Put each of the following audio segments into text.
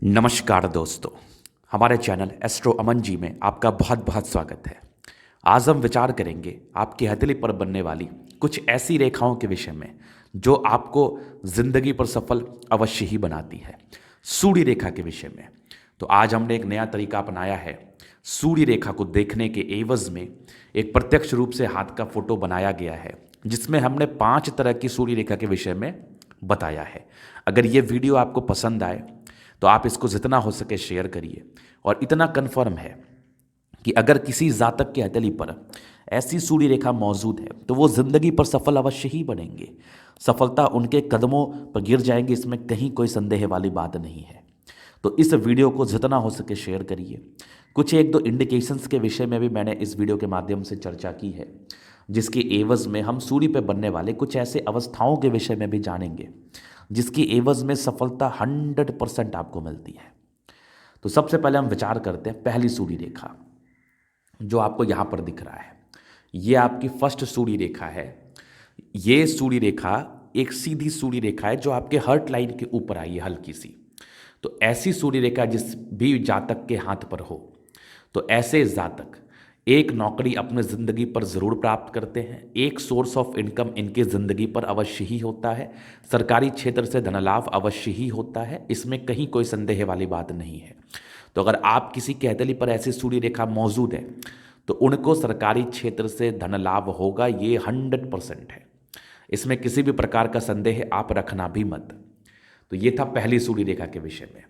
नमस्कार दोस्तों, हमारे चैनल एस्ट्रो अमन जी में आपका बहुत बहुत स्वागत है। आज हम विचार करेंगे आपकी हथेली पर बनने वाली कुछ ऐसी रेखाओं के विषय में जो आपको जिंदगी पर सफल अवश्य ही बनाती है। सूर्य रेखा के विषय में तो आज हमने एक नया तरीका अपनाया है। सूर्य रेखा को देखने के एवज में एक प्रत्यक्ष रूप से हाथ का फोटो बनाया गया है, जिसमें हमने 5 तरह की सूर्य रेखा के विषय में बताया है। अगर ये वीडियो आपको पसंद आए तो आप इसको जितना हो सके शेयर करिए। और इतना कन्फर्म है कि अगर किसी जातक के हथेली पर ऐसी सूर्य रेखा मौजूद है तो वो जिंदगी पर सफल अवश्य ही बनेंगे। सफलता उनके कदमों पर गिर जाएंगे, इसमें कहीं कोई संदेह वाली बात नहीं है। तो इस वीडियो को जितना हो सके शेयर करिए। कुछ एक दो इंडिकेशंस के विषय में भी मैंने इस वीडियो के माध्यम से चर्चा की है, जिसके एवज में हम सूर्य पे बनने वाले कुछ ऐसे अवस्थाओं के विषय में भी जानेंगे जिसकी एवज में सफलता 100% आपको मिलती है। तो सबसे पहले हम विचार करते हैं पहली सूर्य रेखा जो आपको यहाँ पर दिख रहा है। ये आपकी फर्स्ट सूर्य रेखा है। ये सूर्य रेखा एक सीधी सूर्य रेखा है जो आपके हर्ट लाइन के ऊपर आई है, हल्की सी। तो ऐसी सूर्य रेखा जिस भी जातक के हाथ पर हो तो ऐसे जातक एक नौकरी अपने ज़िंदगी पर ज़रूर प्राप्त करते हैं। एक सोर्स ऑफ इनकम इनकी ज़िंदगी पर अवश्य ही होता है। सरकारी क्षेत्र से धनलाभ अवश्य ही होता है, इसमें कहीं कोई संदेह वाली बात नहीं है। तो अगर आप किसी की हथेली पर ऐसी सूर्य रेखा मौजूद है तो उनको सरकारी क्षेत्र से धन लाभ होगा, ये 100% है। इसमें किसी भी प्रकार का संदेह आप रखना भी मत। तो ये था पहली सूर्य रेखा के विषय में।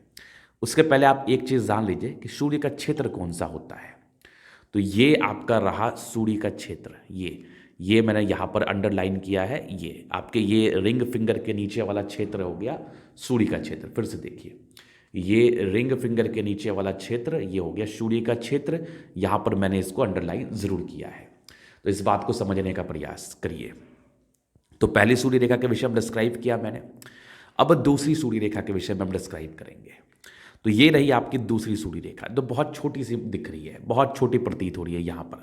उसके पहले आप एक चीज़ जान लीजिए कि सूर्य का क्षेत्र कौन सा होता है। तो ये आपका रहा सूर्य का क्षेत्र। ये मैंने यहाँ पर अंडरलाइन किया है। ये आपके ये रिंग फिंगर के नीचे वाला क्षेत्र हो गया सूर्य का क्षेत्र। फिर से देखिए, ये रिंग फिंगर के नीचे वाला क्षेत्र ये हो गया सूर्य का क्षेत्र। यहाँ पर मैंने इसको अंडरलाइन ज़रूर किया है। तो इस बात को समझने का प्रयास करिए। तो पहली सूर्य रेखा के विषय में डिस्क्राइब किया मैंने। अब दूसरी सूर्य रेखा के विषय में हम डिस्क्राइब करेंगे। तो ये रही आपकी दूसरी सूर्य रेखा, तो बहुत छोटी सी दिख रही है, बहुत छोटी प्रतीत हो रही है यहाँ पर।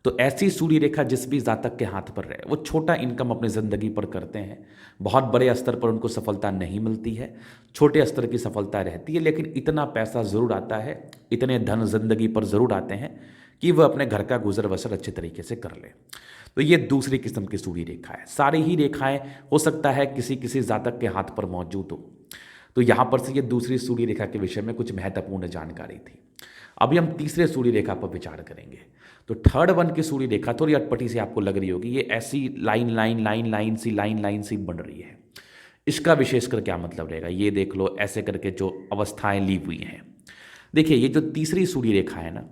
तो ऐसी सूर्य रेखा जिस भी जातक के हाथ पर रहे वो छोटा इनकम अपनी ज़िंदगी पर करते हैं। बहुत बड़े स्तर पर उनको सफलता नहीं मिलती है, छोटे स्तर की सफलता रहती है, लेकिन इतना पैसा ज़रूर आता है, इतने धन जिंदगी पर ज़रूर आते हैं कि वह अपने घर का गुजर बसर अच्छे तरीके से कर ले। तो ये दूसरी किस्म की सूर्य रेखा है। सारी ही रेखाएं हो सकता है किसी किसी जातक के हाथ पर मौजूद हो। तो यहाँ पर से ये दूसरी सूर्य रेखा के विषय में कुछ महत्वपूर्ण जानकारी थी। अभी हम तीसरे सूर्य रेखा पर विचार करेंगे। तो थर्ड वन की सूर्य रेखा थोड़ी अटपटी सी आपको लग रही होगी। ये ऐसी लाइन सी बन रही है। इसका विशेषकर क्या मतलब रहेगा ये देख लो। ऐसे करके जो अवस्थाएं ली हुई हैं, देखिए ये जो तीसरी सूर्य रेखा है ना,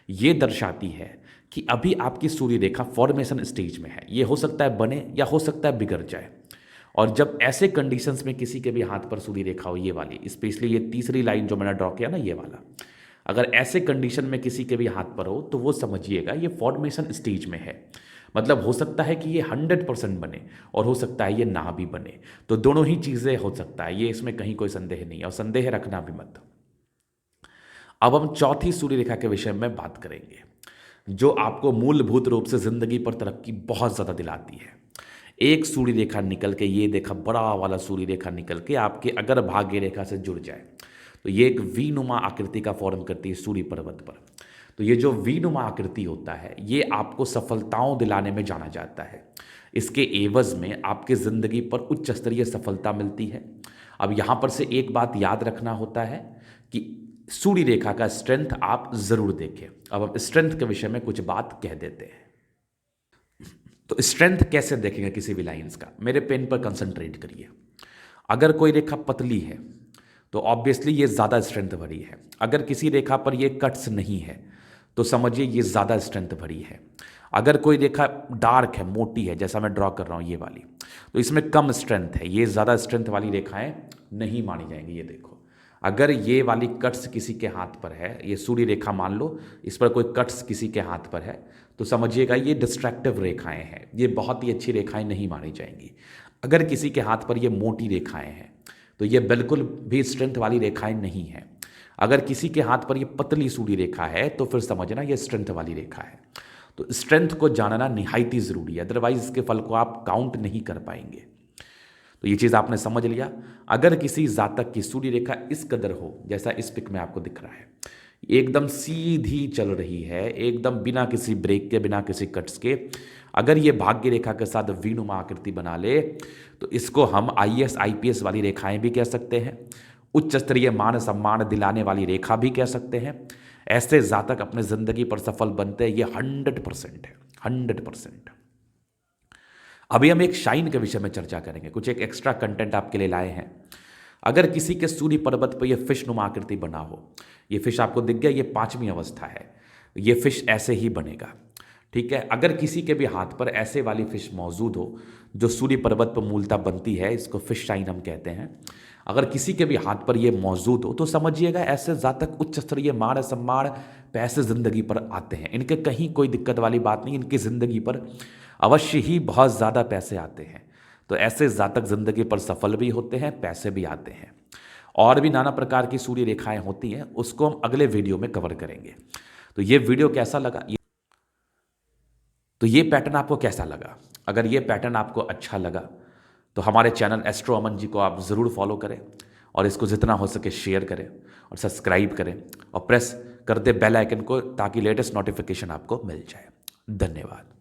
ये दर्शाती है कि अभी आपकी सूर्य रेखा फॉर्मेशन स्टेज में है। ये हो सकता है बने या हो सकता है बिगड़ जाए। और जब ऐसे कंडीशंस में किसी के भी हाथ पर सूर्य रेखा हो, ये वाली स्पेशली ये तीसरी लाइन जो मैंने ड्रॉ किया ना, ये वाला, अगर ऐसे कंडीशन में किसी के भी हाथ पर हो तो वो समझिएगा ये फॉर्मेशन स्टेज में है। मतलब हो सकता है कि ये 100% बने और हो सकता है ये ना भी बने। तो दोनों ही चीज़ें हो सकता है, ये इसमें कहीं कोई संदेह नहीं है और संदेह रखना भी मत। अब हम चौथी सूर्य रेखा के विषय में बात करेंगे जो आपको मूलभूत रूप से जिंदगी पर तरक्की बहुत ज़्यादा दिलाती है। एक सूर्य रेखा निकल के, ये देखा बड़ा वाला सूर्य रेखा निकल के आपके अगर भाग्य रेखा से जुड़ जाए तो ये एक वी नुमा आकृति का फॉर्म करती है सूर्य पर्वत पर। तो ये जो वी नुमा आकृति होता है ये आपको सफलताओं दिलाने में जाना जाता है। इसके एवज में आपके ज़िंदगी पर उच्च स्तरीय सफलता मिलती है। अब यहाँ पर से एक बात याद रखना होता है कि सूर्य रेखा का स्ट्रेंथ आप ज़रूर देखें। अब हम स्ट्रेंथ के विषय में कुछ बात कह देते हैं। तो स्ट्रेंथ कैसे देखेंगे किसी भी लाइंस का, मेरे पेन पर कंसंट्रेट करिए। अगर कोई रेखा पतली है तो ऑब्वियसली ये ज़्यादा स्ट्रेंथ भरी है। अगर किसी रेखा पर ये कट्स नहीं है तो समझिए ये ज़्यादा स्ट्रेंथ भरी है। अगर कोई रेखा डार्क है, मोटी है, जैसा मैं ड्रॉ कर रहा हूँ ये वाली, तो इसमें कम स्ट्रेंथ है, ये ज़्यादा स्ट्रेंथ वाली रेखाएं नहीं मानी जाएंगी। ये देखो, अगर ये वाली कट्स किसी के हाथ पर है, ये सूर्य रेखा मान लो, इस पर कोई कट्स किसी के हाथ पर है तो समझिएगा ये डिस्ट्रैक्टिव रेखाएं हैं, ये बहुत ही अच्छी रेखाएं नहीं मानी जाएंगी। अगर किसी के हाथ पर ये मोटी रेखाएं हैं तो ये बिल्कुल भी स्ट्रेंथ वाली रेखाएं नहीं हैं। अगर किसी के हाथ पर ये पतली सूर्य रेखा है तो फिर समझना ये स्ट्रेंथ वाली रेखा है। तो स्ट्रेंथ को जानना निहायती ज़रूरी है, अदरवाइज इसके फल को आप काउंट नहीं कर पाएंगे। तो ये चीज़ आपने समझ लिया। अगर किसी जातक की सूर्य रेखा इस कदर हो, जैसा इस पिक में आपको दिख रहा है, एकदम सीधी चल रही है, एकदम बिना किसी ब्रेक के, बिना किसी कट्स के, अगर ये भाग्य रेखा के साथ वीनुमा आकृति बना ले, तो इसको हम आईएएस आईपीएस वाली रेखाएं भी कह सकते हैं, उच्च स्तरीय मान सम्मान दिलाने वाली रेखा भी कह सकते हैं। ऐसे जातक अपने जिंदगी पर सफल बनते हैं, ये 100% है, 100%। अभी हम एक शाइन के विषय में चर्चा करेंगे, कुछ एक एक्स्ट्रा कंटेंट आपके लिए लाए हैं। अगर किसी के सूर्य पर्वत पर यह फिश नुमा आकृति बना हो, ये फिश आपको दिख गया, ये 5वीं अवस्था है, ये फिश ऐसे ही बनेगा, ठीक है। अगर किसी के भी हाथ पर ऐसे वाली फिश मौजूद हो जो सूर्य पर्वत पर मूलतः बनती है, इसको फिश शाइन हम कहते हैं, अगर किसी के भी हाथ पर ये मौजूद हो तो समझिएगा ऐसे जातक उच्च स्तरीय मान सम्मान पैसे जिंदगी पर आते हैं। इनके कहीं कोई दिक्कत वाली बात नहीं, इनकी जिंदगी पर अवश्य ही बहुत ज़्यादा पैसे आते हैं। तो ऐसे जातक जिंदगी पर सफल भी होते हैं, पैसे भी आते हैं। और भी नाना प्रकार की सूर्य रेखाएं होती हैं, उसको हम अगले वीडियो में कवर करेंगे। तो ये वीडियो कैसा लगा, तो ये पैटर्न आपको कैसा लगा? अगर ये पैटर्न आपको अच्छा लगा तो हमारे चैनल एस्ट्रो अमन जी को आप ज़रूर फॉलो करें और इसको जितना हो सके शेयर करें और सब्सक्राइब करें और प्रेस कर दे बेल आइकन को, ताकि लेटेस्ट नोटिफिकेशन आपको मिल जाए। धन्यवाद।